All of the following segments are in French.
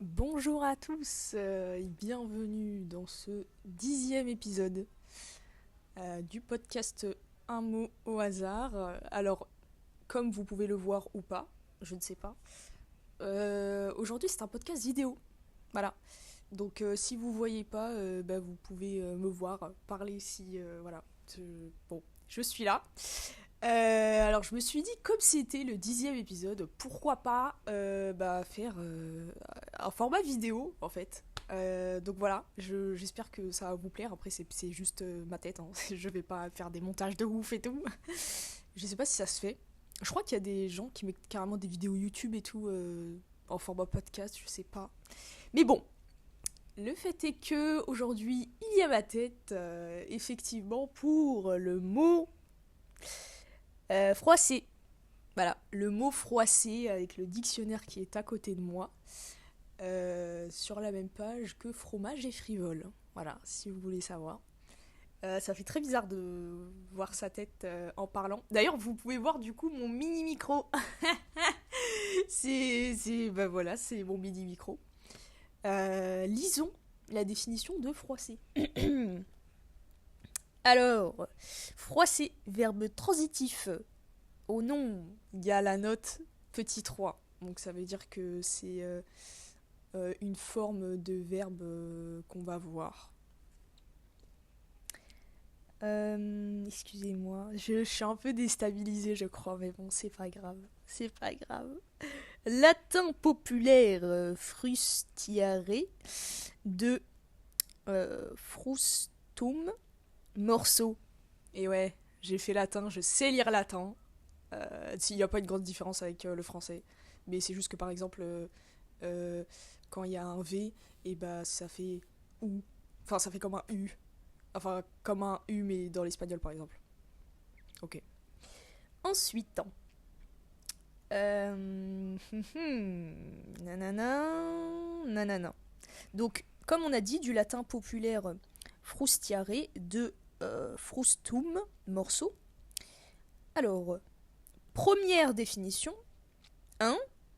Bonjour à tous et bienvenue dans ce 10e épisode du podcast Un mot au hasard. Alors, comme vous pouvez le voir ou pas, je ne sais pas, aujourd'hui c'est un podcast vidéo. Voilà. Donc si vous voyez pas, vous pouvez me voir parler si... voilà. Bon, je suis là. Alors je me suis dit, comme c'était le 10e épisode, pourquoi pas faire un format vidéo en fait. Donc voilà, j'espère que ça va vous plaire. Après c'est juste ma tête, hein. Je vais pas faire des montages de ouf et tout. Je sais pas si ça se fait. Je crois qu'il y a des gens qui mettent carrément des vidéos YouTube et tout en format podcast, je sais pas. Mais bon, le fait est que aujourd'hui il y a ma tête, effectivement, pour le mot froissé. Voilà, le mot froissé avec le dictionnaire qui est à côté de moi, sur la même page que fromage et frivole. Voilà, si vous voulez savoir. Ça fait très bizarre de voir sa tête en parlant. D'ailleurs, vous pouvez voir du coup mon mini micro. Voilà, c'est mon mini micro. Lisons la définition de froissé. Alors, froissé, verbe transitif. Au nom, il y a la note petit 3. Donc ça veut dire que c'est une forme de verbe qu'on va voir. Excusez-moi, je suis un peu déstabilisée, je crois, mais bon, c'est pas grave. C'est pas grave. Latin populaire frustiare de frustum, morceau. Et ouais, j'ai fait latin, je sais lire latin. S'il n'y a pas une grande différence avec le français. Mais c'est juste que par exemple, euh, quand il y a un V, et bah ça fait OU. Enfin, ça fait comme un U. Enfin, comme un U, mais dans l'espagnol par exemple. Ok. Ensuite, nanana, nanana. Donc, comme on a dit, du latin populaire frustiare, de frustum, morceau. Alors, première définition,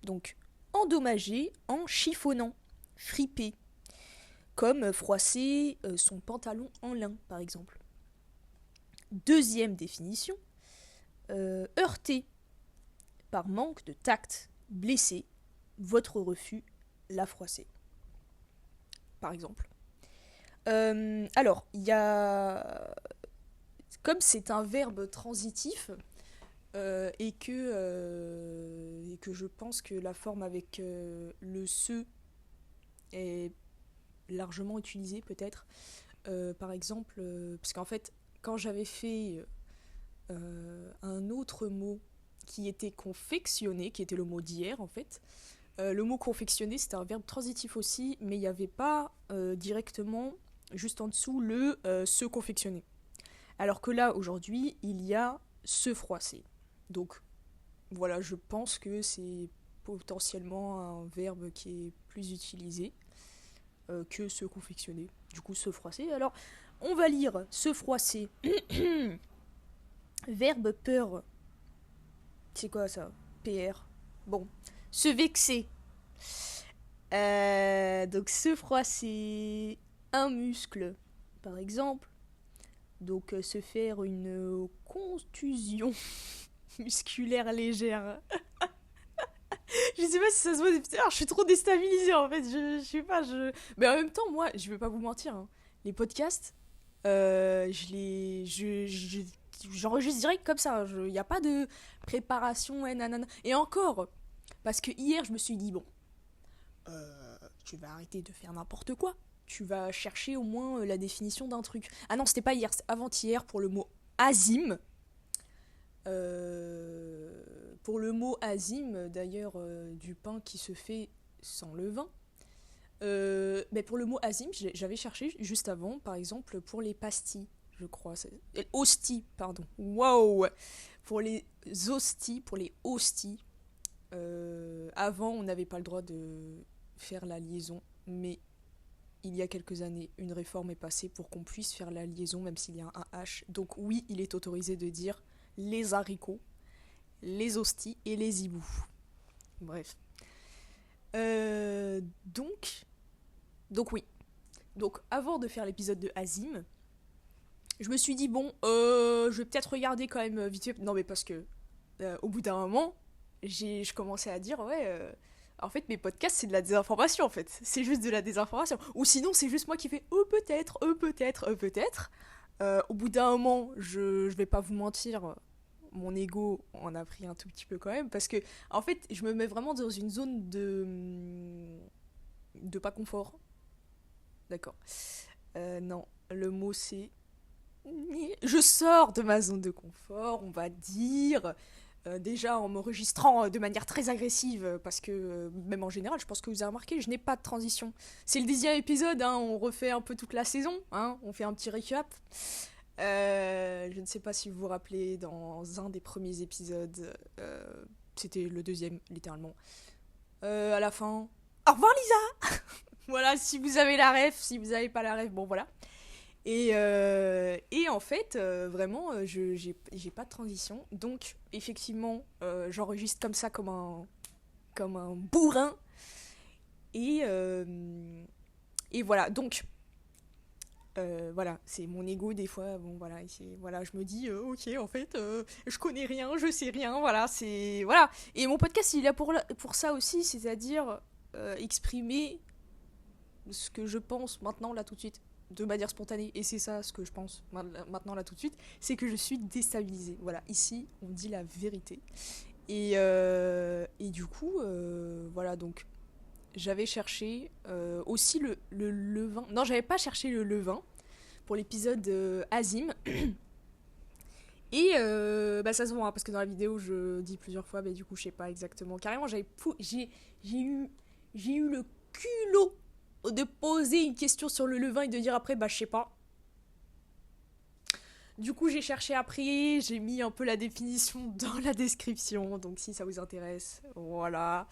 donc endommagé en chiffonnant, fripé, comme froisser son pantalon en lin par exemple. Deuxième définition, heurté par manque de tact, blessé, votre refus l'a froissé par exemple. Alors, il y a... Comme c'est un verbe transitif, et que je pense que la forme avec le se est largement utilisée peut-être. Par exemple, parce qu'en fait, quand j'avais fait un autre mot qui était confectionné, qui était le mot d'hier en fait, le mot confectionner c'était un verbe transitif aussi, mais il n'y avait pas directement juste en dessous le se confectionner. Alors que là aujourd'hui il y a se froisser. Donc voilà, je pense que c'est potentiellement un verbe qui est plus utilisé que se confectionner. Du coup, se froisser. Alors, on va lire se froisser. Verbe peur. C'est quoi ça? PR. Bon. Se vexer. Donc, se froisser un muscle, par exemple. Donc, se faire une contusion musculaire légère. Je sais pas si ça se voit des petits. Je suis trop déstabilisée en fait. Je sais pas. Mais en même temps, moi, je vais pas vous mentir, hein. Les podcasts, je les. J'enregistre direct comme ça. Il n'y a pas de préparation, ouais, nanana. Et encore, parce que hier, je me suis dit, bon, tu vas arrêter de faire n'importe quoi. Tu vas chercher au moins la définition d'un truc. Ah non, c'était pas hier, c'était avant-hier pour le mot azim. Pour le mot azim, d'ailleurs, du pain qui se fait sans levain. Mais pour le mot azim, j'avais cherché juste avant, par exemple, pour les pastilles, je crois. Hosties, pardon. Wow. Pour les hosties, pour les hosties. Avant, on n'avait pas le droit de faire la liaison, mais il y a quelques années, une réforme est passée pour qu'on puisse faire la liaison, même s'il y a un H. Donc oui, il est autorisé de dire les haricots, les hosties et les hiboux. Bref. Donc Donc oui. Donc avant de faire l'épisode de Azim, je me suis dit bon, je vais peut-être regarder quand même vite fait. Non mais parce que au bout d'un moment, je commençais à dire ouais, en fait mes podcasts c'est de la désinformation en fait. C'est juste de la désinformation. Ou sinon c'est juste moi qui fais peut-être, peut-être, peut-être. Au bout d'un moment, je vais pas vous mentir, mon ego en a pris un tout petit peu quand même parce que en fait je me mets vraiment dans une zone de pas confort. D'accord. Non, le mot c'est je sors de ma zone de confort, on va dire. Déjà en m'enregistrant de manière très agressive, parce que même en général, je pense que vous avez remarqué, je n'ai pas de transition. C'est le 10e épisode, hein, on refait un peu toute la saison, hein, on fait un petit récap. Je ne sais pas si vous vous rappelez, dans un des premiers épisodes, c'était le deuxième, littéralement. À la fin, au revoir Lisa. Voilà, si vous avez la ref, si vous n'avez pas la ref, bon voilà. Et en fait, vraiment, j'ai pas de transition. Donc, effectivement, j'enregistre comme ça, comme un bourrin. Et, euh, et voilà, donc, voilà, c'est mon ego des fois. Bon, voilà, voilà je me dis, ok, en fait, je connais rien, je sais rien, voilà, c'est. Voilà. Et mon podcast, il est là pour ça aussi, c'est-à-dire exprimer ce que je pense maintenant, là, tout de suite, de manière spontanée. Et c'est ça ce que je pense maintenant, là, tout de suite, c'est que je suis déstabilisée. Voilà, ici, on dit la vérité. Et du coup, voilà, donc, j'avais cherché aussi le levain. Non, j'avais pas cherché le levain pour l'épisode Azim. Et bah ça se voit, hein, parce que dans la vidéo, je dis plusieurs fois, mais du coup, je sais pas exactement. Carrément, j'ai eu le culot de poser une question sur le levain et de dire après, bah je sais pas. Du coup, j'ai cherché après, j'ai mis un peu la définition dans la description, donc si ça vous intéresse, voilà.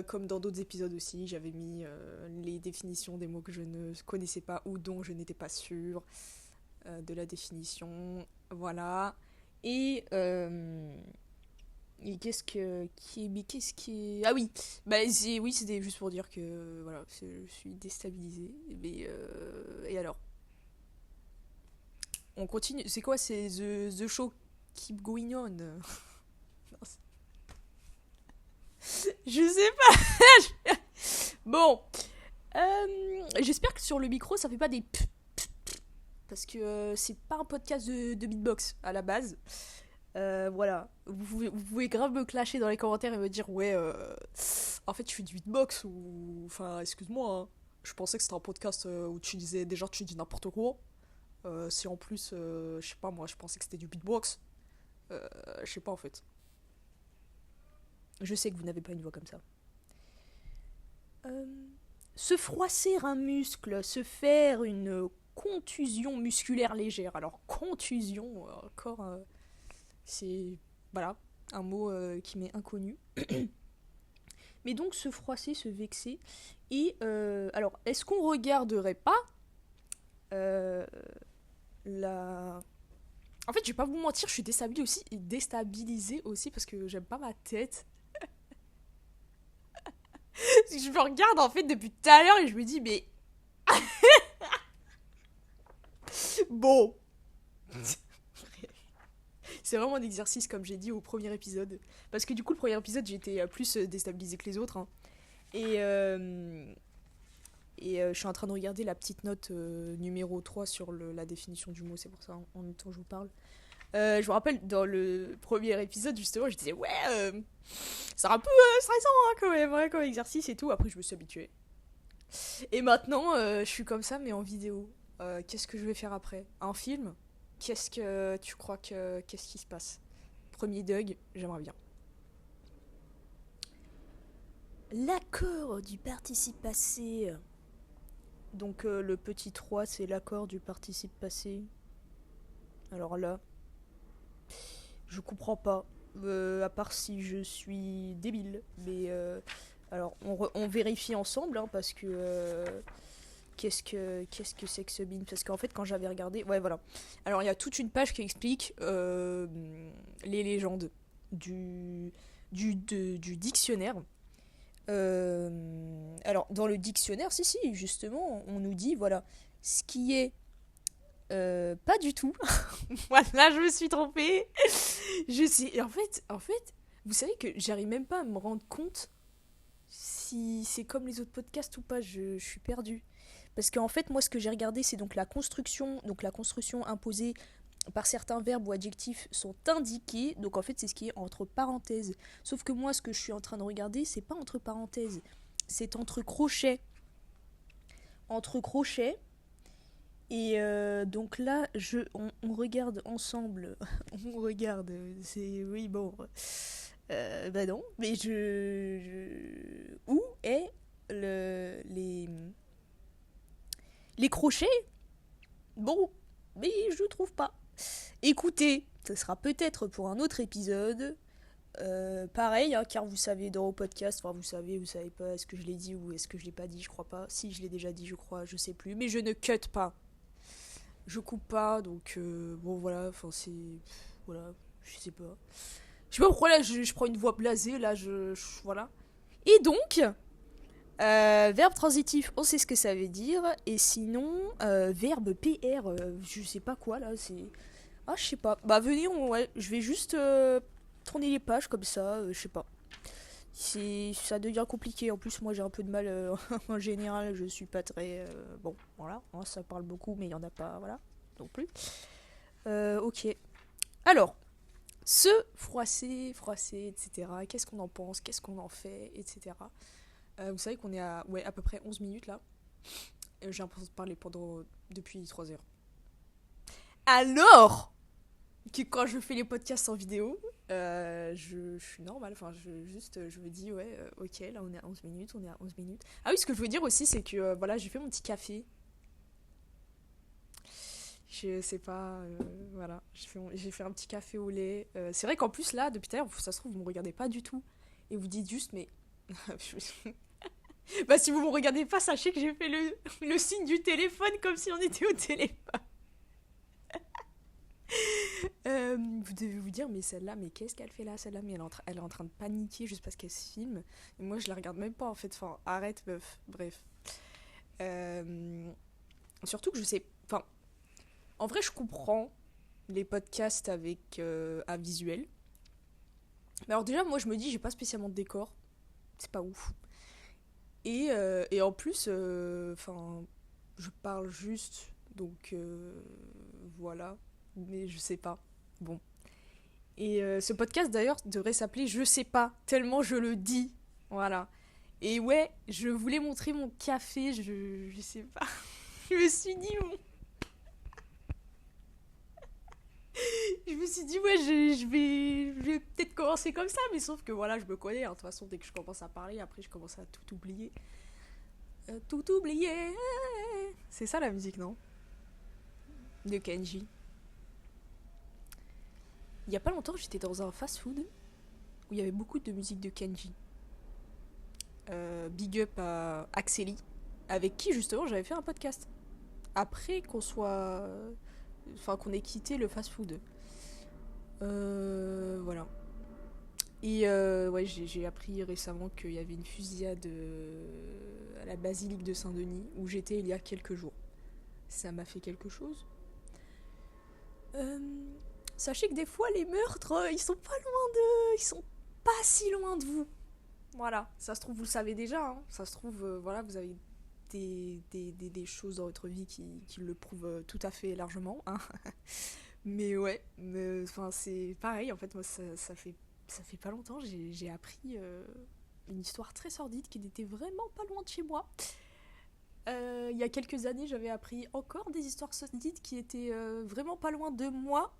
Comme dans d'autres épisodes aussi, j'avais mis les définitions des mots que je ne connaissais pas ou dont je n'étais pas sûre de la définition, voilà. Et, euh, et qu'est-ce qui est... Ah oui, bah oui, c'était juste pour dire que voilà, je suis déstabilisée. Mais et alors, on continue. C'est quoi, c'est the show keep going on? Non, je sais pas. Bon, j'espère que sur le micro ça fait pas des parce que c'est pas un podcast de beatbox à la base. Voilà, vous pouvez grave me clasher dans les commentaires et me dire ouais, en fait tu fais du beatbox ou enfin excuse-moi, hein. Je pensais que c'était un podcast où tu disais déjà tu dis n'importe quoi. Si en plus, je sais pas moi, je pensais que c'était du beatbox. Je sais pas en fait. Je sais que vous n'avez pas une voix comme ça. Euh, Se froisser un muscle, se faire une contusion musculaire légère. Alors contusion, encore, c'est voilà un mot qui m'est inconnu. Mais donc se froisser, se vexer. Et alors, est-ce qu'on regarderait pas euh, la... En fait, je vais pas vous mentir, je suis déstabilisée aussi parce que j'aime pas ma tête. Je me regarde en fait depuis tout à l'heure et je me dis mais bon. C'est vraiment un exercice comme j'ai dit au premier épisode. Parce que du coup le premier épisode j'étais plus déstabilisée que les autres, hein. Et, je suis en train de regarder la petite note numéro 3 sur la définition du mot, c'est pour ça en même temps je vous parle. Je me rappelle dans le premier épisode justement je disais ouais c'est un peu stressant hein, quand même hein, comme exercice et tout. Après je me suis habituée. Et maintenant je suis comme ça mais en vidéo. Qu'est-ce que je vais faire après? Un film? Qu'est-ce que tu crois que... Qu'est-ce qui se passe? Premier Doug, j'aimerais bien. L'accord du participe passé. Donc le petit 3 c'est l'accord du participe passé. Alors là, je comprends pas. À part si je suis débile. Mais alors on vérifie ensemble hein, parce que qu'est-ce que c'est que ce bin? Parce qu'en fait quand j'avais regardé, ouais voilà. Alors il y a toute une page qui explique les légendes du dictionnaire. Alors, dans le dictionnaire, si, justement, on nous dit, voilà, ce qui est pas du tout. Voilà, je me suis trompée. Je sais. En fait, vous savez que j'arrive même pas à me rendre compte si c'est comme les autres podcasts ou pas. Je suis perdue. Parce qu'en fait, moi, ce que j'ai regardé, c'est donc la construction. Donc, la construction imposée par certains verbes ou adjectifs sont indiqués. Donc, en fait, c'est ce qui est entre parenthèses. Sauf que moi, ce que je suis en train de regarder, c'est pas entre parenthèses. C'est entre crochets. Entre crochets. Et donc là, on regarde ensemble. On regarde. C'est. Oui, bon. Bah non. Mais où est les crochets? Bon. Mais je trouve pas. Écoutez, ce sera peut-être pour un autre épisode. Pareil, hein, car vous savez, dans vos podcasts, enfin vous savez pas, est-ce que je l'ai dit ou est-ce que je l'ai pas dit, je crois pas. Si, je l'ai déjà dit, je crois, je sais plus. Mais je ne cut pas. Je coupe pas, donc bon voilà, enfin c'est. Voilà, je sais pas. Je sais pas pourquoi là je prends une voix blasée, là voilà. Et donc, verbe transitif, on sait ce que ça veut dire. Et sinon, verbe PR, je sais pas quoi là, c'est. Ah, je sais pas. Bah venez, ouais, je vais juste tourner les pages comme ça, je sais pas. Ça devient compliqué. En plus, moi j'ai un peu de mal en général. Je suis pas très. Bon, voilà. Hein, ça parle beaucoup, mais il y en a pas. Voilà. Non plus. Ok. Alors, se froisser, etc. Qu'est-ce qu'on en pense? Qu'est-ce qu'on en fait? Etc. Vous savez qu'on est à peu près 11 minutes là. J'ai l'impression de parler depuis 3 heures. Alors que quand je fais les podcasts en vidéo, je suis normale. Enfin, je me dis, ouais, ok, là on est à 11 minutes, on est à 11 minutes. Ah oui, ce que je veux dire aussi, c'est que voilà, j'ai fait mon petit café. Je sais pas, voilà, j'ai fait un petit café au lait. C'est vrai qu'en plus là, depuis tout à l'heure, ça se trouve, vous me regardez pas du tout. Et vous dites juste, mais. Bah, si vous me regardez pas, sachez que j'ai fait le signe du téléphone comme si on était au téléphone. Vous devez vous dire, mais celle-là, mais qu'est-ce qu'elle fait là, celle-là? Mais elle est en train de paniquer juste parce qu'elle se filme. Et moi, je la regarde même pas en fait. Enfin, arrête, meuf. Bref. Surtout que je sais. Enfin, en vrai, je comprends les podcasts avec un visuel. Mais alors, déjà, moi, je me dis, j'ai pas spécialement de décor. C'est pas ouf. Et en plus, enfin, je parle juste. Donc, voilà. Mais je sais pas. Bon. Et ce podcast d'ailleurs devrait s'appeler Je sais pas, tellement je le dis. Voilà. Et ouais, je voulais montrer mon café, je sais pas. Je me suis dit, bon. Je me suis dit, ouais, je vais peut-être commencer comme ça, mais sauf que voilà, je me connais. Hein. De toute façon, dès que je commence à parler, après je commence à tout oublier. Tout oublier. C'est ça la musique, non? De Kenji. Il y a pas longtemps, j'étais dans un fast-food où il y avait beaucoup de musique de Kenji. Big up à Axeli, avec qui justement j'avais fait un podcast. Après qu'on soit. Enfin, qu'on ait quitté le fast-food. Voilà. Et ouais, j'ai appris récemment qu'il y avait une fusillade à la basilique de Saint-Denis, où j'étais il y a quelques jours. Ça m'a fait quelque chose. Euh, Sachez que des fois, les meurtres, ils sont pas loin de. Ils sont pas si loin de vous. Voilà, ça se trouve, vous le savez déjà. Hein. Ça se trouve, voilà, vous avez des choses dans votre vie qui le prouvent tout à fait largement. Hein. Mais ouais, enfin c'est pareil. En fait, moi, ça fait pas longtemps, j'ai appris une histoire très sordide qui n'était vraiment pas loin de chez moi. Il y a quelques années, j'avais appris encore des histoires sordides qui étaient vraiment pas loin de moi.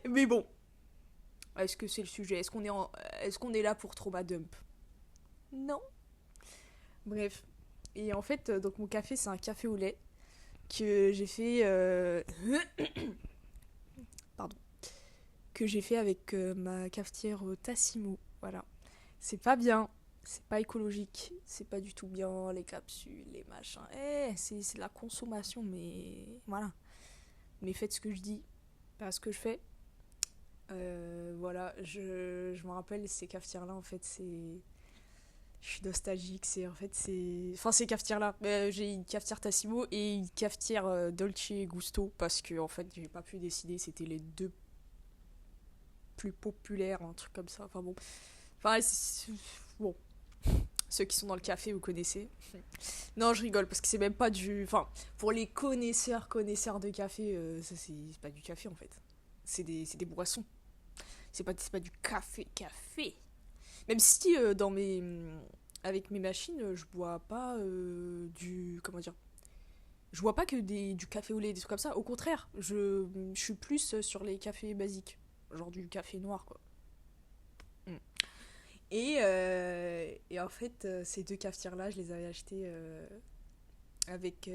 Mais bon, est-ce que c'est le sujet? Est-ce qu'on est là pour trauma dump? Non. Bref. Et en fait, donc mon café, c'est un café au lait que j'ai fait. Pardon. Que j'ai fait avec ma cafetière Tassimo. Voilà. C'est pas bien. C'est pas écologique. C'est pas du tout bien. Les capsules, les machins. C'est de la consommation, mais voilà. Mais faites ce que je dis, pas ce que je fais. Voilà, je me rappelle, ces cafetières-là, en fait, Je suis nostalgique, c'est cafetière-là. J'ai une cafetière Tassimo et une cafetière Dolce Gusto, parce que, en fait, j'ai pas pu décider, c'était les deux plus populaires, un truc comme ça. Enfin bon. Bon. Ceux qui sont dans le café, vous connaissez. Non, je rigole, parce que c'est même pas du... Enfin, pour les connaisseurs de café, ça, c'est pas du café, en fait. C'est des boissons. C'est pas du café. Même si, avec mes machines, je bois pas Comment dire? Je bois pas que du café au lait, des trucs comme ça. Au contraire, je suis plus sur les cafés basiques. Genre du café noir, quoi. Mm. Et en fait, ces deux cafetières-là, je les avais achetées avec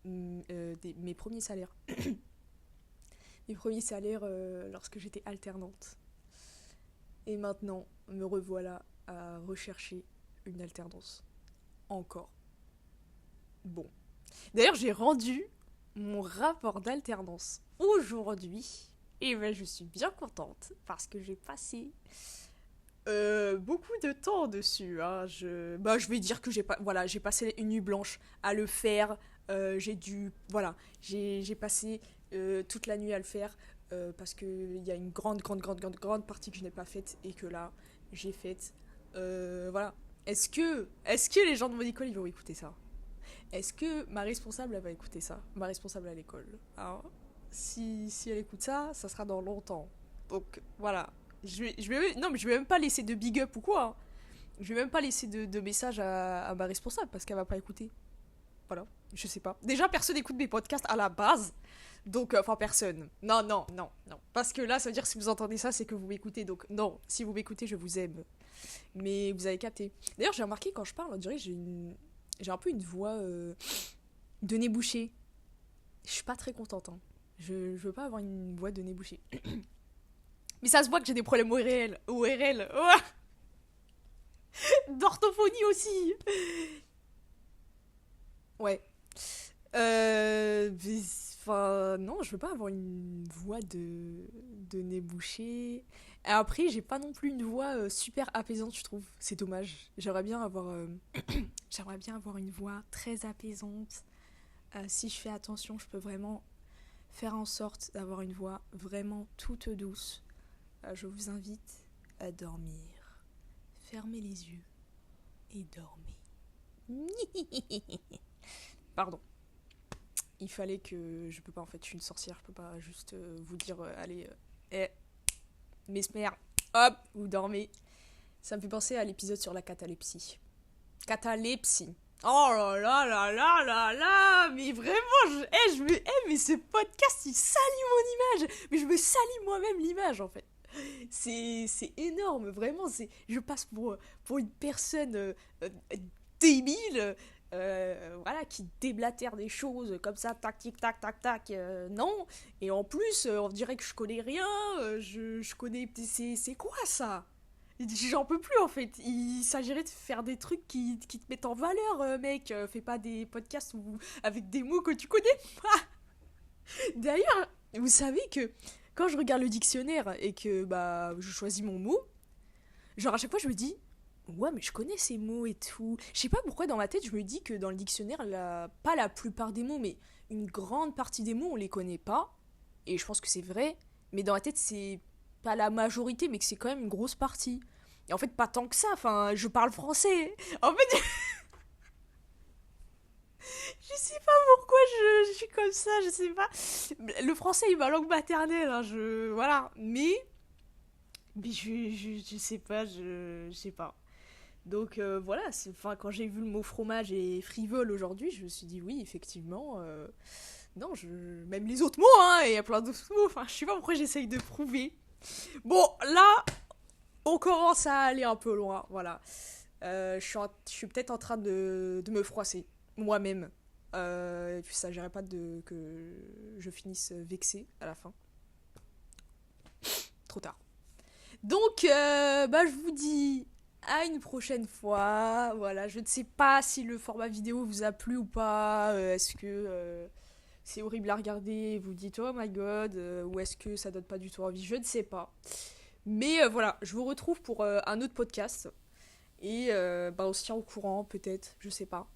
mes premiers salaires. Mes premiers salaires lorsque j'étais alternante. Et maintenant, me revoilà à rechercher une alternance. Encore. Bon. D'ailleurs, j'ai rendu mon rapport d'alternance aujourd'hui. Et ben, je suis bien contente parce que j'ai passé beaucoup de temps dessus. Hein. Je vais dire que j'ai passé une nuit blanche à le faire. J'ai passé toute la nuit à le faire parce qu'il y a une grande partie que je n'ai pas faite et que là, j'ai faite. Voilà. Est-ce que les gens de mon école, ils vont écouter ça? Est-ce que ma responsable, elle va écouter ça? Ma responsable à l'école. Hein. Si elle écoute ça, ça sera dans longtemps. Donc, voilà. Non, mais je vais même pas laisser de big up ou quoi. Hein. Je vais même pas laisser de message à ma responsable parce qu'elle va pas écouter. Voilà. Je sais pas. Déjà, personne écoute mes podcasts à la base. Donc, enfin, personne. Non. Parce que là, ça veut dire que si vous entendez ça, c'est que vous m'écoutez. Donc, non. Si vous m'écoutez, je vous aime. Mais vous avez capté. D'ailleurs, j'ai remarqué quand je parle, on dirait que j'ai un peu une voix de nez bouché. Je suis pas très contente. Hein. Je veux pas avoir une voix de nez bouché. Mais ça se voit que j'ai des problèmes ORL. ORL. Oh d'orthophonie aussi. Ouais. Enfin, non, je veux pas avoir une voix de nez bouché. Et après, j'ai pas non plus une voix super apaisante, je trouve. C'est dommage. J'aimerais bien avoir une voix très apaisante. Si je fais attention, je peux vraiment faire en sorte d'avoir une voix vraiment toute douce. Je vous invite à dormir. Fermez les yeux et dormez. Pardon. Il fallait que... Je peux pas, en fait, je suis une sorcière. Je peux pas juste vous dire, allez, mesmer, hop, vous dormez. Ça me fait penser à l'épisode sur la catalepsie. Catalepsie. Oh là là là là là là. Mais vraiment, mais ce podcast, il salit mon image. Mais je me salis moi-même l'image, en fait. C'est énorme, vraiment. Je passe pour une personne débile, voilà, qui déblatère des choses comme ça, tac, tic, tac, tac, tac. Non. Et en plus, on dirait que je connais rien. Je connais. C'est quoi ça? J'en peux plus en fait. Il s'agirait de faire des trucs qui te mettent en valeur, mec. Fais pas des podcasts avec des mots que tu connais pas. D'ailleurs, vous savez que quand je regarde le dictionnaire et que bah je choisis mon mot, genre à chaque fois je me dis ouais mais je connais ces mots et tout. Je sais pas pourquoi dans ma tête je me dis que dans le dictionnaire pas la plupart des mots mais une grande partie des mots on les connaît pas et je pense que c'est vrai mais dans ma tête c'est pas la majorité mais que c'est quand même une grosse partie. Et en fait pas tant que ça, enfin je parle français. En fait je sais pas pourquoi je suis comme ça, je sais pas. Le français est ma langue maternelle, hein, voilà. Mais je sais pas, je sais pas. Donc voilà, enfin, quand j'ai vu le mot fromage et frivole aujourd'hui, je me suis dit oui, effectivement. Non, même les autres mots, hein, et il y a plein d'autres mots. Enfin, je sais pas pourquoi j'essaye de prouver. Bon, là, on commence à aller un peu loin, voilà. Je suis peut-être en train de me froisser, moi-même. Et puis ça n'irait pas que je finisse vexée à la fin. Trop tard. Donc, je vous dis à une prochaine fois. Voilà, je ne sais pas si le format vidéo vous a plu ou pas. Est-ce que c'est horrible à regarder, vous dites oh my god, ou est-ce que ça donne pas du tout envie, je ne sais pas. Mais voilà, je vous retrouve pour un autre podcast. Et on se tient au courant, peut-être, je sais pas.